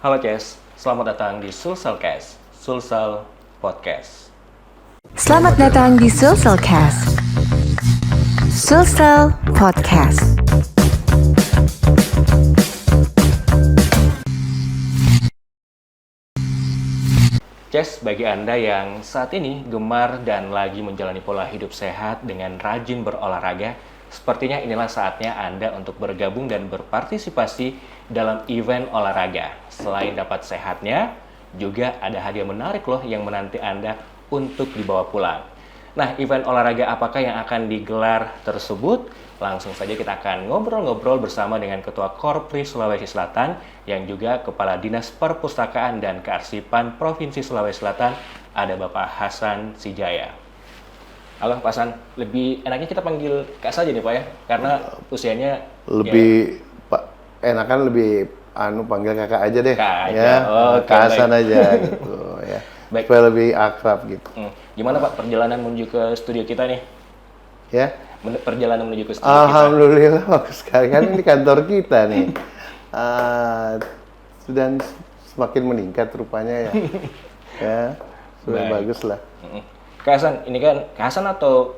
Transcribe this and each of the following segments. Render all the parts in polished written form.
Halo Ces, selamat datang di Sulselcast, Sulsel Podcast. Selamat datang di Sulselcast, Sulsel Podcast. Ces, bagi Anda yang saat ini gemar dan lagi menjalani pola hidup sehat dengan rajin berolahraga, sepertinya inilah saatnya Anda untuk bergabung dan berpartisipasi dalam event olahraga. Selain dapat sehatnya, juga ada hadiah menarik loh yang menanti Anda untuk dibawa pulang. Nah, event olahraga apakah yang akan digelar tersebut? Langsung saja kita akan ngobrol-ngobrol bersama dengan Ketua Korpri Sulawesi Selatan yang juga Kepala Dinas Perpustakaan dan Kearsipan Provinsi Sulawesi Selatan, ada Bapak Hasan Sijaya. Halo Pak Hasan, lebih enaknya kita panggil Kak saja nih Pak ya, karena usianya lebih Pak enakan lebih panggil kakak aja deh. Kak aja. Ya, Oke, Kak Hasan baik. aja gitu ya. Baik. Supaya lebih akrab gitu. Gimana Pak perjalanan menuju ke studio kita nih? Ya. Perjalanan menuju ke studio kita. Alhamdulillah sekarang kan ini kantor kita nih. Sudah semakin meningkat rupanya ya. Ya, sudah Baik. bagus lah. Kak Hasan, ini kan Kak Hasan atau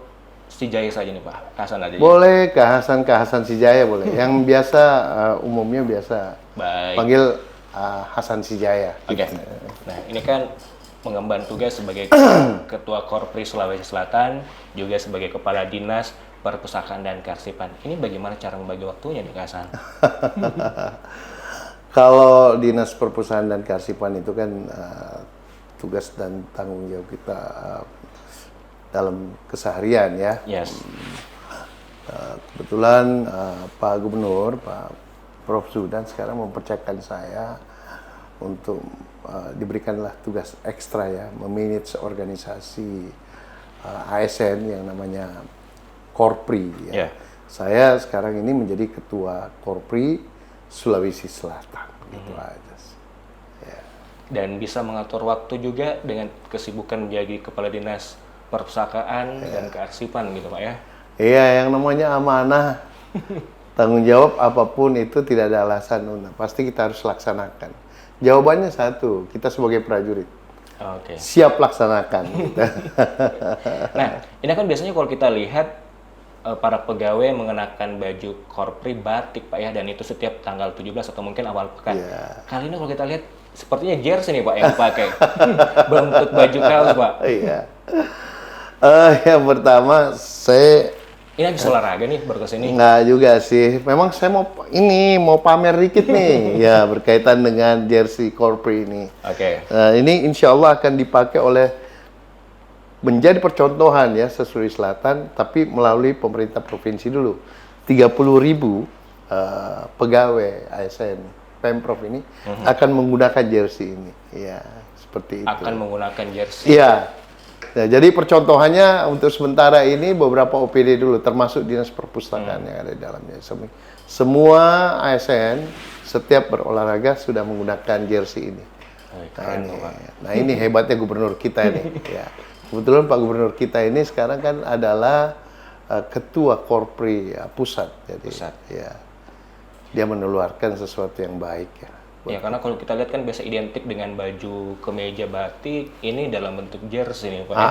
Sijaya saja nih Pak? Kak Hasan aja. Boleh Kak Hasan Sijaya boleh. Yang biasa umumnya biasa Baik. panggil Hasan Sijaya. Oke. Nah, ini kan mengemban tugas sebagai Ketua Korpri Sulawesi Selatan, juga sebagai Kepala Dinas Perpustakaan dan Kearsipan. Ini bagaimana cara membagi waktunya nih Kak Hasan? Kalau Dinas Perpustakaan dan Kearsipan itu kan tugas dan tanggung jawab kita dalam keseharian ya. Yes. Kebetulan Pak Gubernur, Pak Prof. Zudan sekarang mempercayakan saya untuk diberikanlah tugas ekstra ya, memanage organisasi ASN yang namanya Korpri ya. Yeah. Saya sekarang ini menjadi Ketua Korpri Sulawesi Selatan gitu aja. Ya. Dan bisa mengatur waktu juga dengan kesibukan menjadi Kepala Dinas Perpustakaan dan Kearsipan gitu Pak ya. Iya, yang namanya amanah, tanggung jawab apapun itu tidak ada alasan, pasti kita harus laksanakan. Jawabannya satu, kita sebagai prajurit Oke. siap laksanakan. Nah, ini kan biasanya kalau kita lihat para pegawai mengenakan baju Korpri batik Pak ya, dan itu setiap tanggal 17 atau mungkin awal pekan. Iya. Kali ini kalau kita lihat sepertinya jersey nih Pak yang pakai. Bentuk baju kaos Pak. Iya. Yang pertama saya Ini habis olahraga nih baru kesini. nggak juga sih. Memang saya mau pamer dikit nih, ya berkaitan dengan jersey Korpri ini. Oke. Ini insya Allah akan dipakai oleh menjadi percontohan ya Sulawesi Selatan, tapi melalui pemerintah provinsi dulu. 30.000 pegawai ASN Pemprov ini akan menggunakan jersey ini. Ya, seperti itu. Akan menggunakan jersey. Iya. Nah, jadi percontohannya untuk sementara ini beberapa OPD dulu, termasuk Dinas Perpustakaan yang ada di dalamnya. Semua ASN setiap berolahraga sudah menggunakan jersey ini. Keren tuh, Pak. Nah ini hebatnya gubernur kita ini. Ya. Kebetulan Pak Gubernur kita ini sekarang kan adalah Ketua Korpri Pusat. Jadi, Pusat. ya, dia menularkan sesuatu yang baik ya. Ya karena kalau kita lihat kan biasa identik dengan baju kemeja batik, ini dalam bentuk jersey nih Pak ya.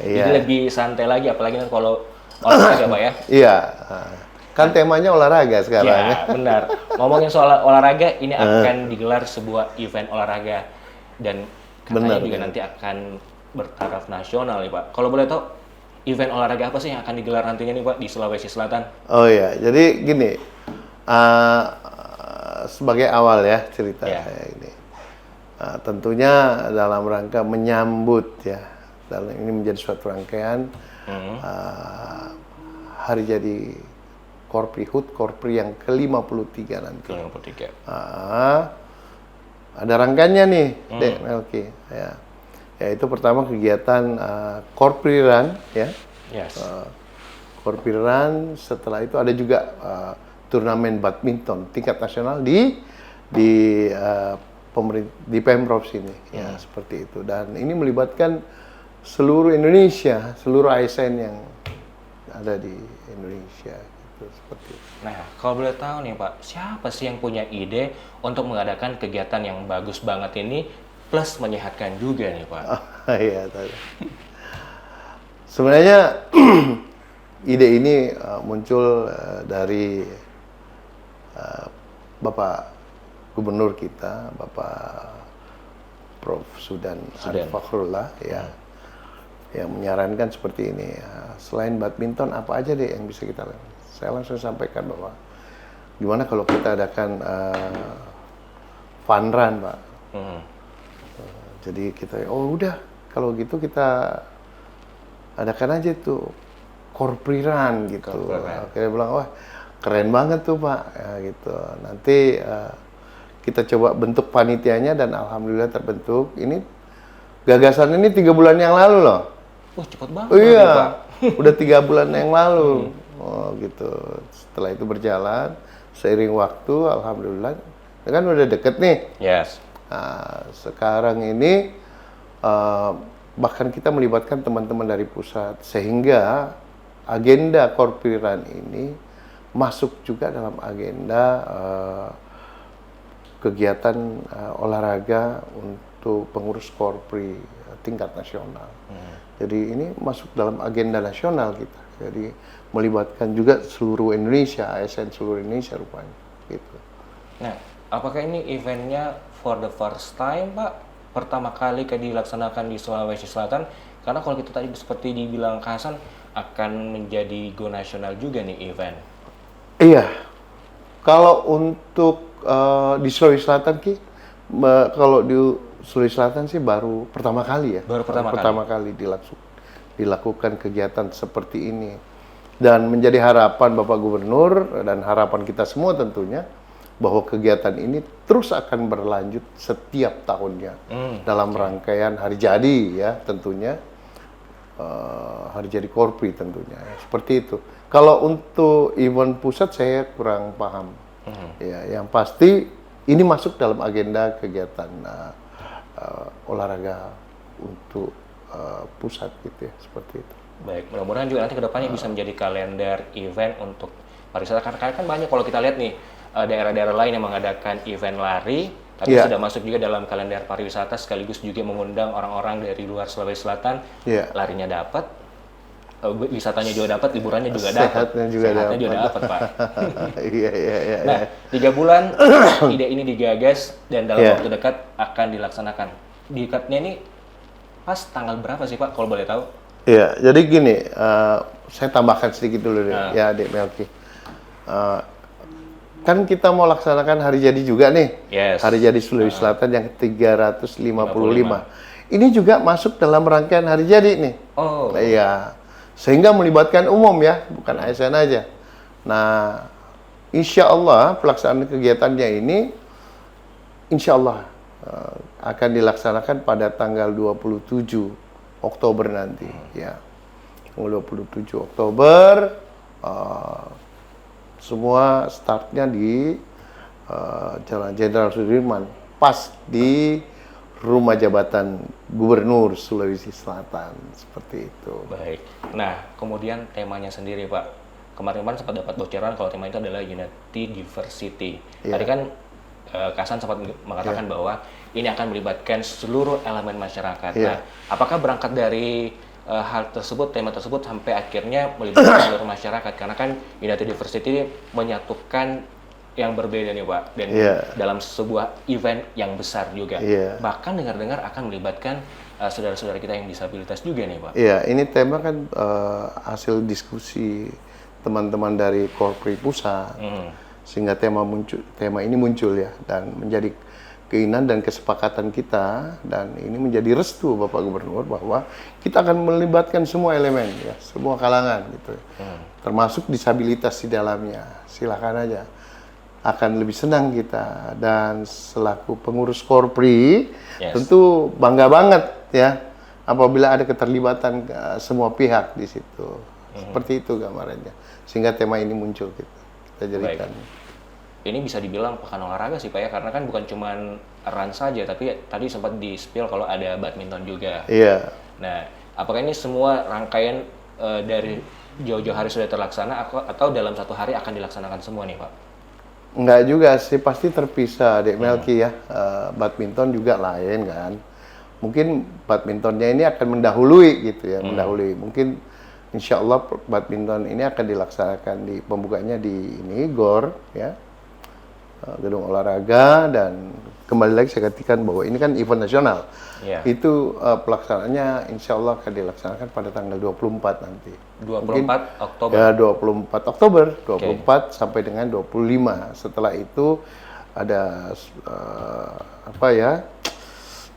Iya. Jadi lebih santai lagi, apalagi kan kalau olahraga Pak ya. Iya. Kan temanya olahraga sekarang. Ya benar. Ngomongin soal olahraga, ini akan digelar sebuah event olahraga dan katanya Benar, juga ya. nanti akan bertaraf nasional nih Pak. Kalau boleh tahu event olahraga apa sih yang akan digelar nantinya nih Pak di Sulawesi Selatan? Oh iya, jadi gini, sebagai awal ya cerita Ya. saya ini, tentunya dalam rangka menyambut ya, dalam ini menjadi suatu rangkaian hari jadi Korpri HUT Korpri yang ke-53 nanti. 53. Ada rangkaiannya nih, Dek Melki. Ya. Yaitu pertama kegiatan Korpri Run ya. Yes. Korpri Run, setelah itu ada juga turnamen badminton tingkat nasional di Pemprov sini ya, seperti itu. Dan ini melibatkan seluruh Indonesia, seluruh ASN yang ada di Indonesia. gitu, seperti itu. Nah, kalau boleh tahu nih Pak, siapa sih yang punya ide untuk mengadakan kegiatan yang bagus banget ini plus menyehatkan juga nih Pak? Iya, tahu. Sebenarnya ide ini muncul dari Bapak Gubernur kita, Bapak Prof. Sudan Arif Fakhrullah, ya, yang menyarankan seperti ini. Selain badminton, apa aja deh yang bisa kita lakukan? Saya langsung sampaikan bahwa gimana kalau kita adakan fun run, Pak. Jadi kita, oh udah, kalau gitu kita adakan aja tuh Korpri Run gitu. Kita bilang, wah keren banget tuh Pak, ya, gitu. Nanti kita coba bentuk panitianya dan alhamdulillah terbentuk. Ini gagasan ini 3 bulan yang lalu loh. Wah cepet banget. Oh iya, udah 3 bulan yang lalu. Oh gitu. Setelah itu berjalan, seiring waktu, alhamdulillah, kan udah deket nih. Yes. Nah, sekarang ini bahkan kita melibatkan teman-teman dari pusat sehingga agenda Korpri Run ini masuk juga dalam agenda kegiatan olahraga untuk pengurus Korpri tingkat nasional. Jadi ini masuk dalam agenda nasional kita. Jadi melibatkan juga seluruh Indonesia, ASN seluruh Indonesia rupanya. Gitu. Nah, apakah ini eventnya for the first time Pak? Pertama kali dilaksanakan di Sulawesi Selatan? Karena kalau kita tadi seperti dibilang Kak Hasan, akan menjadi go nasional juga nih event. Iya, kalau untuk di Sulawesi Selatan kalau di Sulawesi Selatan sih baru pertama kali ya. Baru pertama kali dilakukan kegiatan seperti ini. Dan menjadi harapan Bapak Gubernur dan harapan kita semua tentunya bahwa kegiatan ini terus akan berlanjut setiap tahunnya dalam rangkaian hari jadi ya tentunya. Hari jadi Korpri tentunya ya, seperti itu. Kalau untuk event pusat saya kurang paham. Ya, yang pasti ini masuk dalam agenda kegiatan olahraga untuk pusat gitu ya, seperti itu. Baik, mudah-mudahan juga nanti kedepannya bisa menjadi kalender event untuk pariwisata. Karena kan banyak kalau kita lihat nih daerah-daerah lain yang mengadakan event lari, tapi sudah masuk juga dalam kalender pariwisata sekaligus juga mengundang orang-orang dari luar Sulawesi Selatan. Larinya dapat, wisatanya juga dapat, liburannya juga dapat, sehatnya juga dapat Pak. Iya. Nah, 3 bulan ide ini digagas dan dalam waktu dekat akan dilaksanakan. Dekatnya ini pas tanggal berapa sih Pak kalau boleh tahu? Iya, jadi gini, saya tambahkan sedikit dulu deh, ya Dek Melki. Kan kita mau laksanakan hari jadi juga nih, hari jadi Sulawesi Selatan yang ke-355. Ini juga masuk dalam rangkaian hari jadi nih. Oh. Iya, sehingga melibatkan umum ya, bukan ASN aja. Nah, insya Allah pelaksanaan kegiatannya ini, insya Allah akan dilaksanakan pada tanggal 27 Oktober nanti. Ya, tanggal 27 Oktober. Semua startnya di Jalan Jenderal Sudirman, pas di rumah jabatan Gubernur Sulawesi Selatan, seperti itu. Baik. Nah, kemudian temanya sendiri Pak. Kemarin sempat dapat bocoran kalau tema itu adalah Unity Diversity. Tadi kan Kak Hasan sempat mengatakan bahwa ini akan melibatkan seluruh elemen masyarakat. Nah, apakah berangkat dari hal tersebut, tema tersebut sampai akhirnya melibatkan seluruh masyarakat? Karena kan Unity Diversity menyatukan yang berbeda nih Pak, dan dalam sebuah event yang besar juga. Bahkan dengar-dengar akan melibatkan saudara-saudara kita yang disabilitas juga nih Pak. Iya, ini tema kan hasil diskusi teman-teman dari Korpri Pusat, sehingga tema ini muncul ya, dan menjadi keinginan dan kesepakatan kita, dan ini menjadi restu Bapak Gubernur bahwa kita akan melibatkan semua elemen ya, semua kalangan gitu, termasuk disabilitas di dalamnya. Silakan aja, akan lebih senang kita, dan selaku pengurus Korpri tentu bangga banget ya apabila ada keterlibatan semua pihak di situ. Seperti itu gambarannya, sehingga tema ini muncul kita jadikan. Ini bisa dibilang pekan olahraga sih Pak ya, karena kan bukan cuma run saja, tapi tadi sempat di-spill kalau ada badminton juga. Iya. Nah, apakah ini semua rangkaian dari jauh-jauh hari sudah terlaksana atau dalam satu hari akan dilaksanakan semua nih Pak? Enggak juga sih, pasti terpisah, Dek Melki ya. Badminton juga lain kan. Mungkin badmintonnya ini akan mendahului gitu ya, mendahului. Mungkin insya Allah badminton ini akan dilaksanakan di pembukanya di ini GOR ya, gedung olahraga, dan kembali lagi saya katakan bahwa ini kan event nasional. Iya. Itu pelaksanaannya insya Allah akan dilaksanakan pada tanggal 24 nanti. 24 Oktober. Ya, 24 Oktober, 24 sampai dengan 25. Setelah itu ada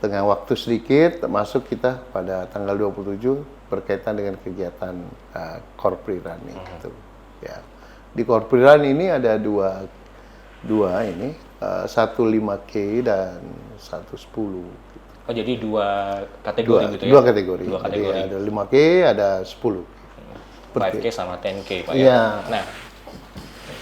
tengah waktu sedikit masuk kita pada tanggal 27 berkaitan dengan kegiatan Korpri Run itu. Ya. Di Korpri Run ini ada dua ini, satu 5K dan satu 10. Oh, jadi dua kategori gitu ya? Dua kategori. Dua kategori. Jadi ada 5K, ada 10. 5K sama 10K Pak ya? Iya. Nah,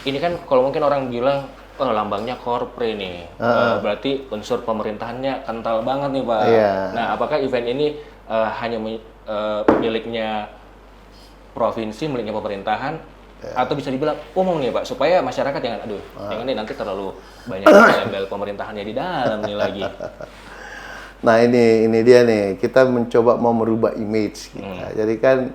ini kan kalau mungkin orang bilang, oh lambangnya Korpri nih, berarti unsur pemerintahannya kental banget nih Pak. Iya. Nah, apakah event ini hanya miliknya provinsi, miliknya pemerintahan, atau bisa dibilang umum nih Pak, supaya masyarakat jangan, jangan nih nanti terlalu banyak embel pemerintahannya di dalam nih lagi. Nah ini dia nih, kita mencoba mau merubah image kita. Jadi kan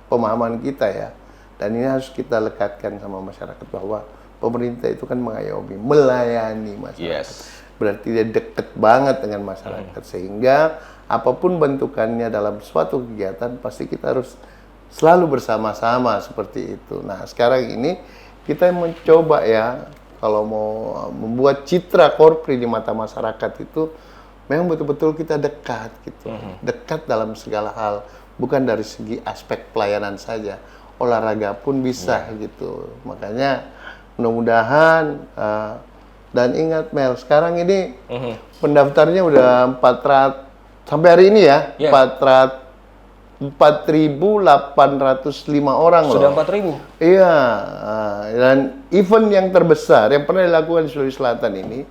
pemahaman kita ya, dan ini harus kita lekatkan sama masyarakat bahwa pemerintah itu kan mengayomi, melayani masyarakat. Yes. Berarti dia deket banget dengan masyarakat, sehingga apapun bentukannya dalam suatu kegiatan pasti kita harus selalu bersama-sama seperti itu. Nah sekarang ini kita mencoba ya, kalau mau membuat citra Korpri di mata masyarakat itu memang betul-betul kita dekat gitu, dekat dalam segala hal, bukan dari segi aspek pelayanan saja, olahraga pun bisa gitu. Makanya mudah-mudahan dan ingat Mel, sekarang ini pendaftarnya udah 400 sampai hari ini ya, 4.805 orang Sudah loh. 4.000? Iya, dan event yang terbesar yang pernah dilakukan di Sulawesi Selatan ini,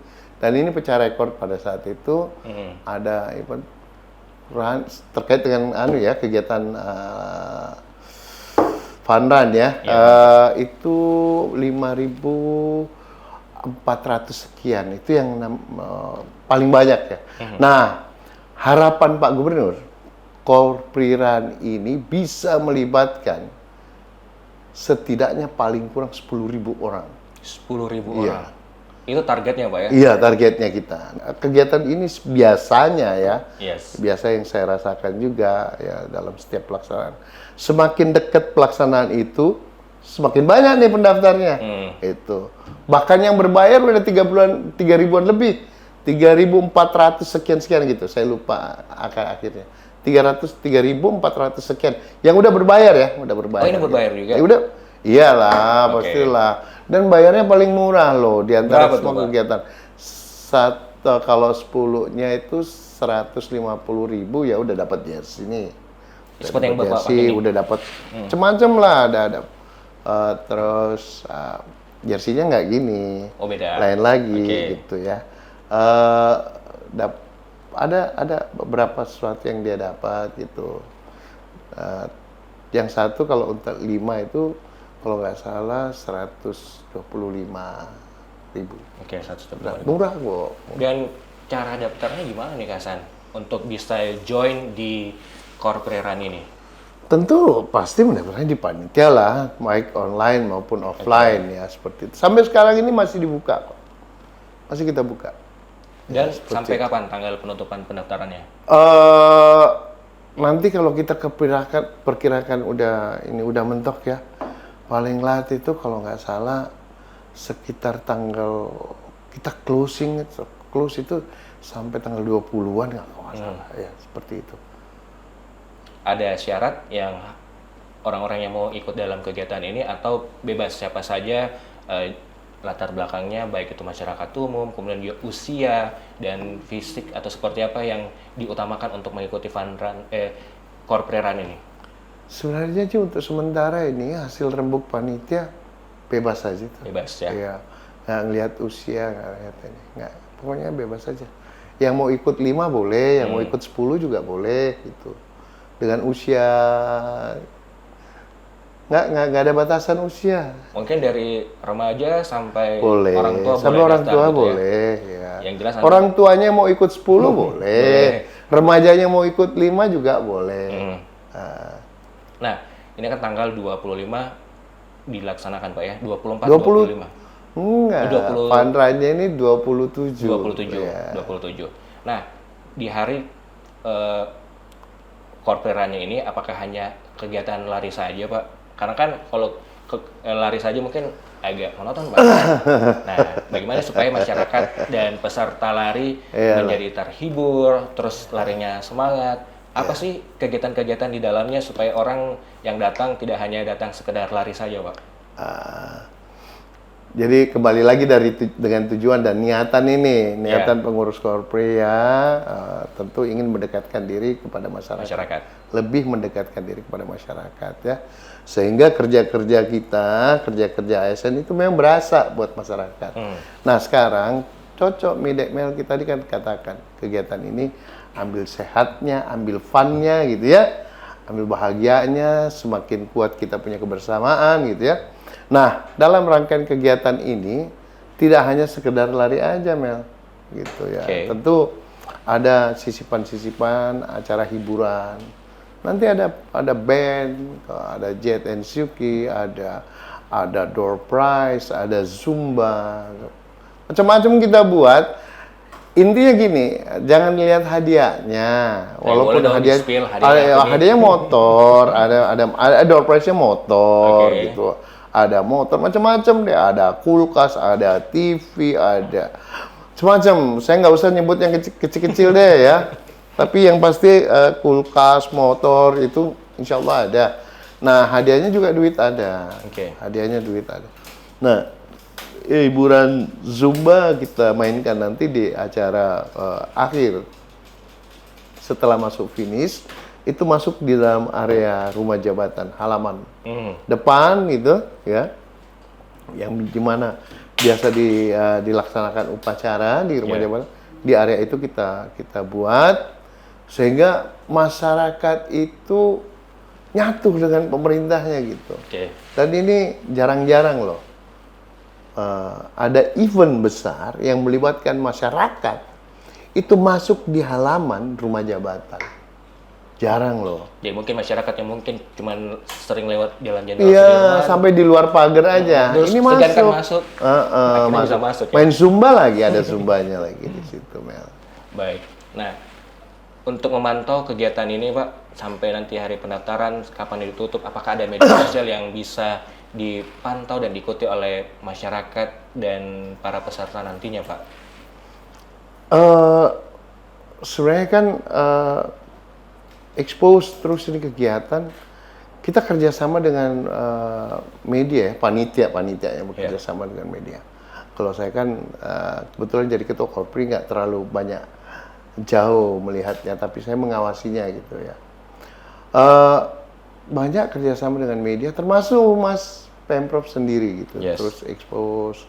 dan ini pecah rekor pada saat itu, ada event terkait dengan kegiatan fun run ya, itu 5.400 sekian, itu yang paling banyak ya. Nah, harapan Pak Gubernur, Korpri Run ini bisa melibatkan setidaknya paling kurang 10.000 orang. 10.000 Iya. orang? Itu targetnya Pak ya? Iya, targetnya kita. Kegiatan ini biasanya ya, biasa yang saya rasakan juga ya dalam setiap pelaksanaan. Semakin dekat pelaksanaan itu, semakin banyak nih pendaftarnya. Itu. Bahkan yang berbayar udah 3.000-an lebih. 3.400 sekian gitu. Saya lupa akhirnya. 3.400 sekian. Yang udah berbayar ya, udah berbayar. Oh, ini berbayar juga? Ya udah. Iyalah, pastilah. Dan bayarnya paling murah loh di antara Berapa semua tuh, Pak? kegiatan. Kalau 10-nya itu 150.000 ya udah dapat jersey nih. Seperti yang Bapak jersey, pakai ini? udah dapat macam-macam lah, ada terus jersinya nggak gini. Oh, beda. Lain lagi Oke. gitu ya. Ada beberapa sesuatu yang dia dapat gitu. Yang satu kalau untuk 5 itu kalau nggak salah 125.000. Oke, 125. Murah kok. Dan cara daftarnya gimana nih Kasan? Untuk bisa join di Korpri Run ini? Tentu pasti mendaftarnya di panitia lah, baik online maupun offline ya seperti itu. Sampai sekarang ini masih dibuka kok. Masih kita buka. Dan sampai kapan tanggal penutupan pendaftarannya? Nanti kalau kita perkirakan udah mentok ya. Paling lat itu kalau nggak salah sekitar tanggal kita close itu sampai tanggal 20-an nggak salah ya, seperti itu. Ada syarat yang orang-orang yang mau ikut dalam kegiatan ini atau bebas siapa saja latar belakangnya, baik itu masyarakat umum, kemudian juga usia dan fisik atau seperti apa yang diutamakan untuk mengikuti Korpri Run ini? Sebenarnya sih untuk sementara ini hasil rembuk panitia bebas saja. Bebas ya? Iya, nggak ngelihat usia, nggak lihat ini, nggak, pokoknya bebas saja. Yang mau ikut 5 boleh, yang mau ikut 10 juga boleh gitu. Dengan usia nggak ada batasan usia. Mungkin dari remaja sampai Boleh. orang tua Sampai boleh orang daftar tua gitu ya. boleh. Ya. Yang jelas nanti- orang tuanya mau ikut 10 boleh. Remajanya mau ikut 5 juga boleh. Nah, ini kan tanggal 25 dilaksanakan Pak ya, 24, 20. 25. Enggak, 20. Pandranya ini 27. 27, Ya. 27. Nah, di hari korperannya ini apakah hanya kegiatan lari saja Pak? Karena kan kalau lari saja mungkin agak monoton Pak. Nah, bagaimana supaya masyarakat dan peserta lari Iyalah. menjadi terhibur, terus larinya semangat? Apa sih kegiatan-kegiatan di dalamnya supaya orang yang datang tidak hanya datang sekedar lari saja Pak? Jadi kembali lagi dengan tujuan dan niatan ini, niatan pengurus Korpri ya, tentu ingin mendekatkan diri kepada masyarakat. Lebih mendekatkan diri kepada masyarakat ya. Sehingga kerja-kerja kita, kerja-kerja ASN itu memang berasa buat masyarakat. Nah sekarang cocok Midekmel kita tadi kan katakan kegiatan ini ambil sehatnya, ambil funnya gitu ya, ambil bahagianya, semakin kuat kita punya kebersamaan gitu ya. Nah dalam rangkaian kegiatan ini tidak hanya sekedar lari aja Mel, gitu ya. Tentu ada sisipan-sisipan acara hiburan. Nanti ada band, ada Jet and Suki, ada door prize, ada Zumba, macam-macam kita buat. Intinya gini, jangan lihat hadiahnya, walaupun hadiahnya motor, ada door prize-nya motor gitu, ada motor macam-macam deh, ada kulkas, ada TV, ada semacam. Saya nggak usah nyebut yang kecil-kecil deh ya. Tapi yang pasti kulkas, motor itu insya Allah ada. Nah hadiahnya juga duit ada. Hadiahnya duit ada. Nah hiburan Zumba kita mainkan nanti di acara akhir. Setelah masuk finish, itu masuk di dalam area rumah jabatan, halaman depan gitu ya. Yang dimana biasa dilaksanakan upacara di rumah jabatan. Di area itu kita buat sehingga masyarakat itu nyatu dengan pemerintahnya gitu. Dan ini jarang-jarang loh ada event besar yang melibatkan masyarakat itu masuk di halaman rumah jabatan. Jarang loh. Jadi mungkin masyarakat yang mungkin cuma sering lewat jalan Jenderal Iya, Sudirman, sampai di luar pagar aja. Terus Ini segan masuk. Akhirnya bisa masuk ya. Main Zumba lagi, ada Zumbanya lagi di situ, Mel. Baik. Nah, untuk memantau kegiatan ini, Pak, sampai nanti hari pendaftaran, kapan ditutup, apakah ada media sosial yang bisa dipantau dan diikuti oleh masyarakat dan para peserta nantinya, Pak? Sebenarnya kan expose terus ini kegiatan. Kita kerjasama dengan media, panitia yang bekerja sama dengan media. Kalau saya kan kebetulan jadi ketua Korpri nggak terlalu banyak jauh melihatnya, tapi saya mengawasinya gitu ya. Banyak kerjasama dengan media, termasuk Mas Pemprov sendiri gitu, terus expose.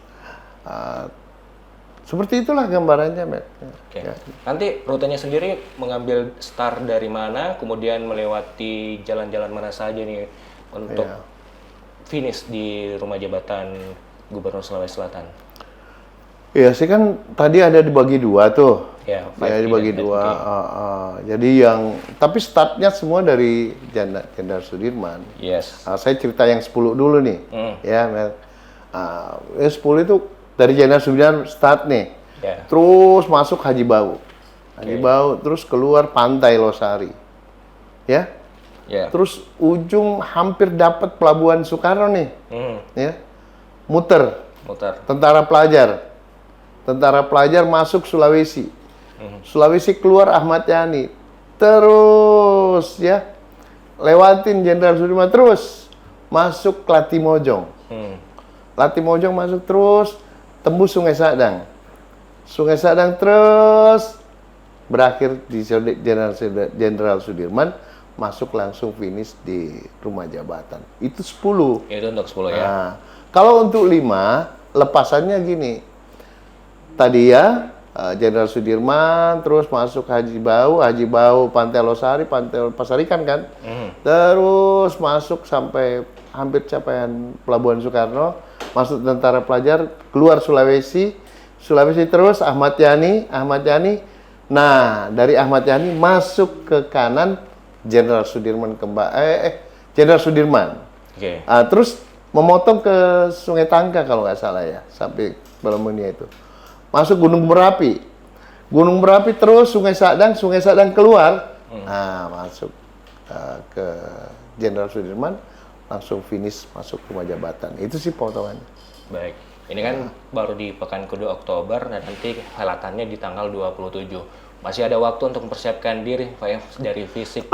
Seperti itulah gambarannya, Matt. Ya. Nanti rutenya sendiri mengambil start dari mana, kemudian melewati jalan-jalan mana saja nih untuk finish di rumah jabatan Gubernur Sulawesi Selatan? Iya sih kan tadi ada dibagi dua tuh. Ya, dibagi dua. Jadi tapi startnya semua dari Jenderal Sudirman. Saya cerita yang 10 dulu nih. Ya, Mel. 10 itu dari Jenderal Sudirman start nih. Terus masuk Haji Bau. Haji Bau terus keluar Pantai Losari. Ya. Terus ujung hampir dapat Pelabuhan Soekarno nih. Ya. Muter. Tentara pelajar masuk Sulawesi. Sulawesi keluar Ahmad Yani. Terus ya lewatin Jenderal Sudirman terus masuk Latimojong. Latimojong masuk terus tembus Sungai Sadang. Sungai Sadang terus berakhir di Jenderal Sudirman, masuk langsung finish di rumah jabatan. Itu 10. Itu untuk 10 ya. Nah, kalau untuk 5, lepasannya gini. Tadi ya Jenderal Sudirman, terus masuk Haji Bau, Pantai Losari, Pantai Pasarikan kan. Terus masuk sampai hampir capaian Pelabuhan Soekarno, masuk Tentara Pelajar, keluar Sulawesi terus Ahmad Yani. Nah, dari Ahmad Yani masuk ke kanan Jenderal Sudirman Jenderal Sudirman. Oke. Terus memotong ke Sungai Tangka kalau nggak salah ya, sampai Balamunia itu. Masuk Gunung Merapi terus Sungai Sadang keluar. Nah, masuk ke Jenderal Sudirman, langsung finish masuk rumah jabatan. Itu sih potongannya. Baik. Ini kan baru di pekan kedua Oktober dan nanti helatannya di tanggal 27. Masih ada waktu untuk mempersiapkan diri Pak ya, dari fisik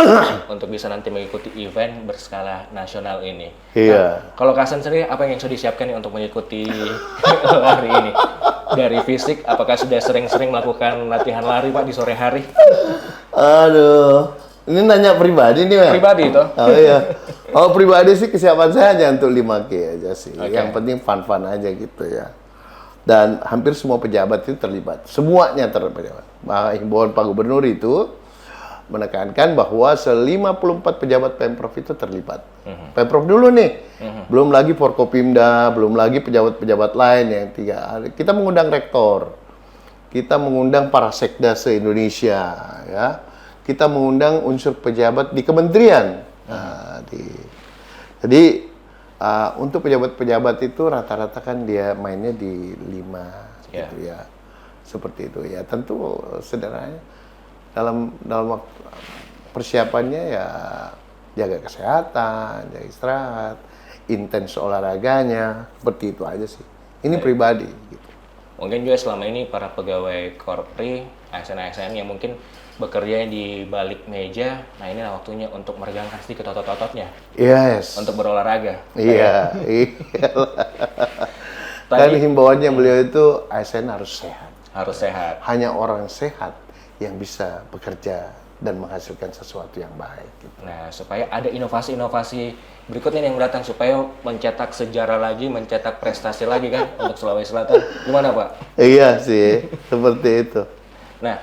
untuk bisa nanti mengikuti event berskala nasional ini. Iya. Nah, kalau Kak Hasan sendiri apa yang sudah disiapkan nih untuk mengikuti lari ini? Dari fisik, apakah sudah sering-sering melakukan latihan lari Pak di sore hari? Aduh, ini nanya pribadi nih, Pak. Pribadi itu? Oh iya. Oh, pribadi sih kesiapan saya hanya untuk 5K aja sih. Oke. Yang penting fun-fun aja gitu ya. Dan hampir semua pejabat itu terlibat. Semuanya terlibat. Himbauan Pak Gubernur itu menekankan bahwa 54 pejabat Pemprov itu terlibat. Pemprov dulu nih. Belum lagi Forkopimda, belum lagi pejabat-pejabat lain yang 3. Kita mengundang rektor. Kita mengundang para sekda se-Indonesia ya. Kita mengundang unsur pejabat di kementerian. Jadi untuk pejabat-pejabat itu rata-rata kan dia mainnya di 5 gitu ya. Seperti itu ya. Tentu sederhananya dalam waktu persiapannya ya jaga kesehatan, jaga istirahat, intens olahraganya, seperti itu aja sih. Ini pribadi gitu. Mungkin juga selama ini para pegawai Korpri, ASN-ASN yang mungkin bekerja di balik meja, nah ini waktunya untuk meregangkan sedikit otot-ototnya. Yes. Untuk berolahraga. Iya, Kan himbauannya beliau itu ASN harus sehat. Harus sehat. Hanya orang sehat yang bisa bekerja dan menghasilkan sesuatu yang baik. Gitu. Nah, supaya ada inovasi-inovasi berikutnya yang datang supaya mencetak sejarah lagi, mencetak prestasi lagi kan untuk Sulawesi Selatan. Gimana Pak? Iya sih, seperti itu. Nah,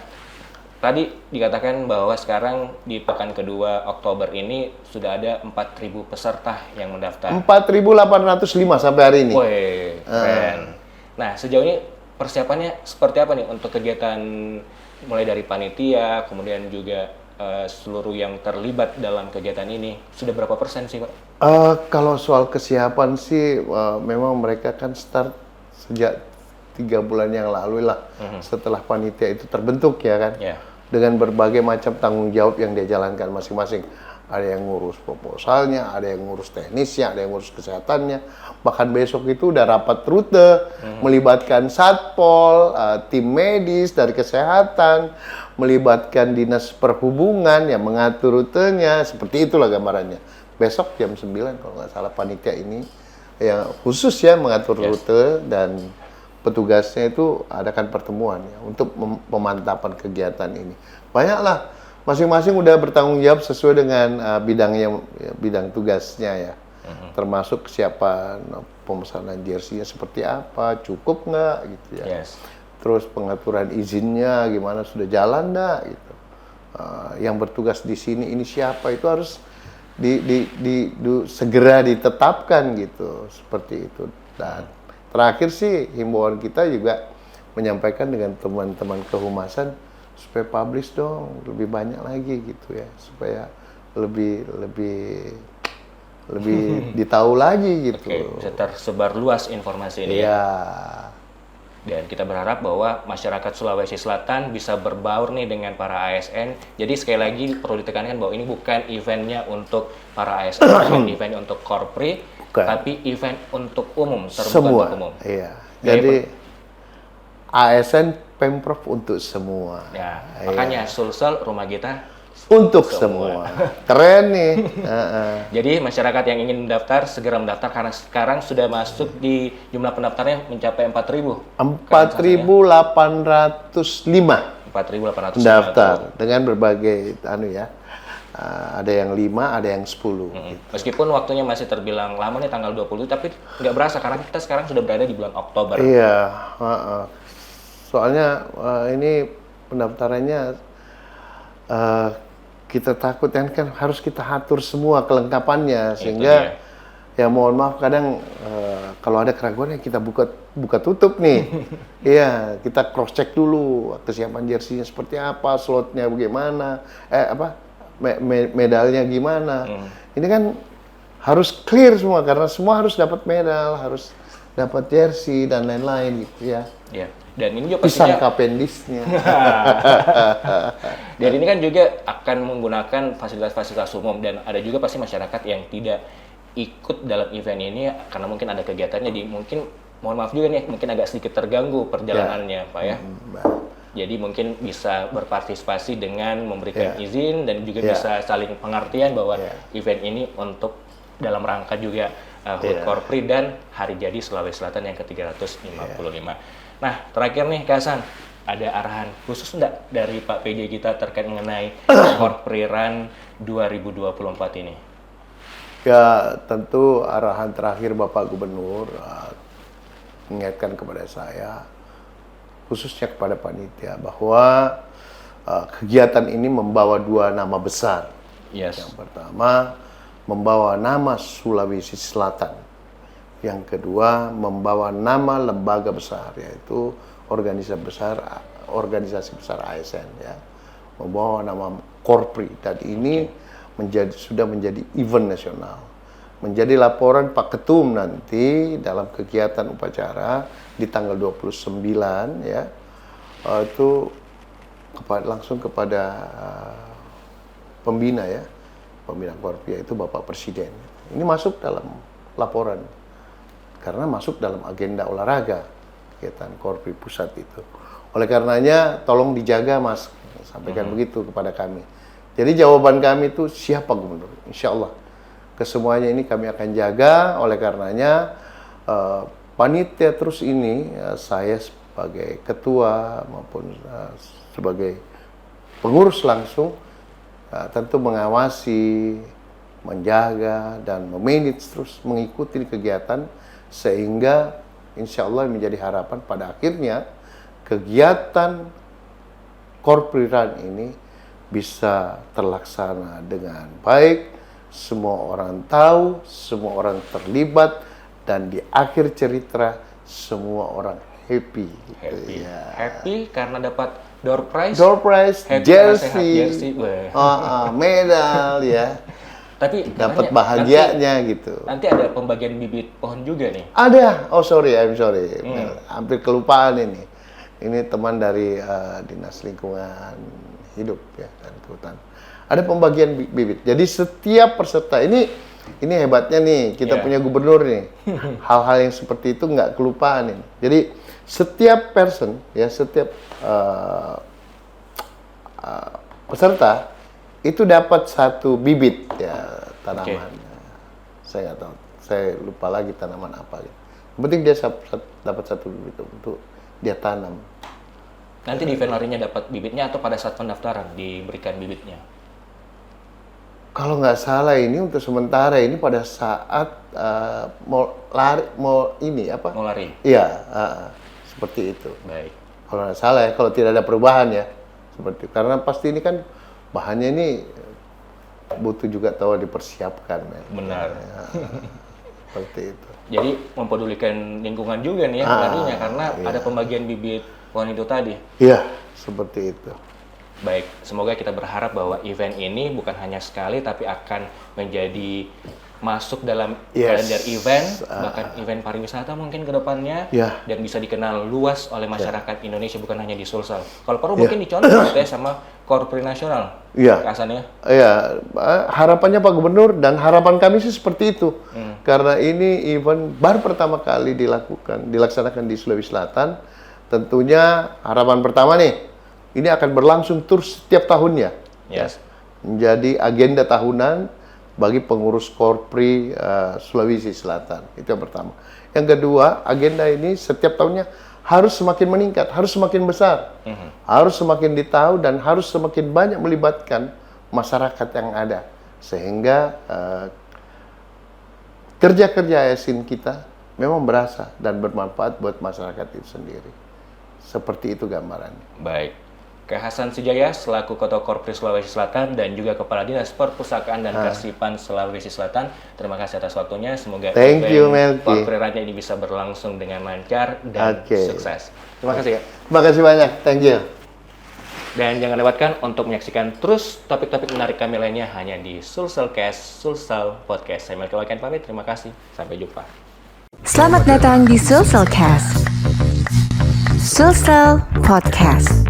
tadi dikatakan bahwa sekarang di pekan kedua Oktober ini sudah ada 4.000 peserta yang mendaftar. 4.805 sampai hari ini. Wih, keren. Nah, sejauh ini persiapannya seperti apa nih untuk kegiatan mulai dari panitia, kemudian juga seluruh yang terlibat dalam kegiatan ini? Sudah berapa persen sih, Pak? Kalau soal kesiapan sih, memang mereka kan start sejak 3 bulan yang lalu lah, setelah panitia itu terbentuk ya kan. Yeah. Dengan berbagai macam tanggung jawab yang dia jalankan masing-masing. Ada yang ngurus proposalnya, ada yang ngurus teknisnya, ada yang ngurus kesehatannya. Bahkan besok itu udah rapat rute, melibatkan Satpol, tim medis dari kesehatan, melibatkan dinas perhubungan yang mengatur rutenya, seperti itulah gambarannya. Besok jam 9 kalau nggak salah panitia ini yang khusus ya mengatur rute dan petugasnya itu adakan pertemuan ya untuk pemantapan kegiatan ini. Banyaklah. Masing-masing udah bertanggung jawab sesuai dengan bidang tugasnya ya. Termasuk kesiapan pemesanan jersey-nya seperti apa, cukup nggak gitu ya. Yes. Terus pengaturan izinnya gimana, sudah jalan nggak gitu. Yang bertugas di sini ini siapa, itu harus segera ditetapkan gitu, seperti itu. Dan terakhir sih himbauan kita juga menyampaikan dengan teman-teman kehumasan supaya publish dong lebih banyak lagi gitu ya, supaya lebih ditahu lagi gitu. Oke, bisa tersebar luas informasi ini. Iya. Dan kita berharap bahwa masyarakat Sulawesi Selatan bisa berbaur nih dengan para ASN. Jadi sekali lagi perlu ditekankan bahwa ini bukan eventnya untuk para ASN, bukan event untuk Korpri, tapi event untuk umum, terbuka semua untuk umum. Iya. Jadi ASN Pemprov untuk semua. Ya, makanya Sulsel rumah kita untuk semua. Keren nih. Jadi masyarakat yang ingin mendaftar segera mendaftar karena sekarang sudah masuk di jumlah pendaftarnya mencapai 4.000. 4.805 4.805 daftar dengan berbagai ada yang 5, ada yang 10. Meskipun waktunya masih terbilang lama nih tanggal 20, tapi nggak berasa karena kita sekarang sudah berada di bulan Oktober. Iya, soalnya ini pendaftarannya kita takut kan harus kita atur semua kelengkapannya sehingga Ya mohon maaf kadang kalau ada keraguan ya kita buka tutup nih. Iya, kita cross check dulu kesiapan jersinya seperti apa, slotnya bagaimana, medalnya gimana. Ini kan harus clear semua karena semua harus dapat medal, harus dapat jersey dan lain-lain gitu ya. Ya. Dan ini juga Pisang pastinya kapendisnya. dan ini kan juga akan menggunakan fasilitas-fasilitas umum dan ada juga pasti masyarakat yang tidak ikut dalam event ini karena mungkin ada kegiatannya mungkin mohon maaf juga nih mungkin agak sedikit terganggu perjalanannya Pak ya. Jadi mungkin bisa berpartisipasi dengan memberikan izin dan juga bisa saling pengertian bahwa event ini untuk dalam rangka juga HUT Korpri dan Hari Jadi Sulawesi Selatan yang ke-355. Nah, terakhir nih Kak Hasan, ada arahan khusus enggak dari Pak PJ kita terkait mengenai Korpri Run 2024 ini? Ya, tentu arahan terakhir Bapak Gubernur mengingatkan kepada saya, khususnya kepada panitia, bahwa kegiatan ini membawa dua nama besar. Yes. Yang pertama, membawa nama Sulawesi Selatan. Yang kedua, membawa nama lembaga besar, yaitu organisasi besar ASN, ya. Membawa nama Korpri, dan ini sudah menjadi event nasional. Menjadi laporan Pak Ketum nanti dalam kegiatan upacara di tanggal 29 ya. Itu langsung kepada pembina ya. Pembina Korpri yaitu Bapak Presiden. Ini masuk dalam laporan karena masuk dalam agenda olahraga kegiatan Korpri pusat itu. Oleh karenanya tolong dijaga Mas, sampaikan begitu kepada kami. Jadi jawaban kami itu siapa Gubernur? Insya Allah kesemuanya ini kami akan jaga. Oleh karenanya panitia terus ini saya sebagai ketua maupun sebagai pengurus langsung tentu mengawasi, menjaga dan memanage terus mengikuti kegiatan sehingga insya Allah menjadi harapan pada akhirnya kegiatan Korpri Run ini bisa terlaksana dengan baik, semua orang tahu, semua orang terlibat, dan di akhir cerita semua orang happy. Happy. Ya. Happy karena dapat door prize, happy jersey, medal ya. Tapi dapat katanya bahagianya gitu. Nanti ada pembagian bibit pohon juga nih. Ada. Oh sorry, I'm sorry. Hampir kelupaan ini. Ini teman dari Dinas Lingkungan Hidup ya dan Kehutanan. Ada pembagian bibit. Jadi setiap peserta ini hebatnya nih kita punya gubernur nih. Hal-hal yang seperti itu nggak kelupaan ini. Jadi setiap person ya setiap peserta itu dapat satu bibit ya tanaman. Saya nggak tahu. Saya lupa lagi tanaman apa. Yang penting dia dapat satu bibit untuk dia tanam. Nanti di event larinya dapat bibitnya atau pada saat pendaftaran diberikan bibitnya? Kalau nggak salah ini untuk sementara ini pada saat mau lari. Iya, seperti itu. Baik. Kalau nggak salah ya, kalau tidak ada perubahan ya, seperti itu. Karena pasti ini kan bahannya ini butuh juga tahu dipersiapkan. Ya. Benar. Ya, seperti itu. Jadi mempedulikan lingkungan juga nih ya larinya karena ada pembagian bibit pohon itu tadi. Iya, seperti itu. Baik, semoga kita berharap bahwa event ini bukan hanya sekali tapi akan menjadi masuk dalam kalender event, bahkan event pariwisata mungkin ke depannya dan bisa dikenal luas oleh masyarakat Indonesia bukan hanya di Sulsel. Kalau perlu mungkin dicontoh ya sama Korpri Nasional. Iya. Kasannya. Iya, harapannya Pak Gubernur dan harapan kami sih seperti itu. Karena ini event baru pertama kali dilaksanakan di Sulawesi Selatan. Tentunya harapan pertama nih, ini akan berlangsung terus setiap tahunnya. Yes. Menjadi agenda tahunan bagi pengurus Korpri Sulawesi Selatan. Itu yang pertama. Yang kedua, agenda ini setiap tahunnya harus semakin meningkat, harus semakin besar. Harus semakin ditahu dan harus semakin banyak melibatkan masyarakat yang ada. Sehingga kerja-kerja ASN kita memang berasa dan bermanfaat buat masyarakat itu sendiri. Seperti itu gambarannya. Baik. Kak Hasan Sujaya selaku Ketua Korpri Sulawesi Selatan dan juga Kepala Dinas Perpustakaan dan Karsipan Sulawesi Selatan. Terima kasih atas waktunya. Semoga Thank you, Melki. Korpri Raja ini bisa berlangsung dengan lancar dan sukses. Terima kasih, Kak. Terima kasih banyak. Thank you. Dan jangan lewatkan untuk menyaksikan terus topik-topik menarik kami lainnya hanya di Sulselcast, Sulsel Podcast. Saya Melki Wakan pamit. Terima kasih. Sampai jumpa. Selamat datang di Sulselcast. Sulsel Podcast.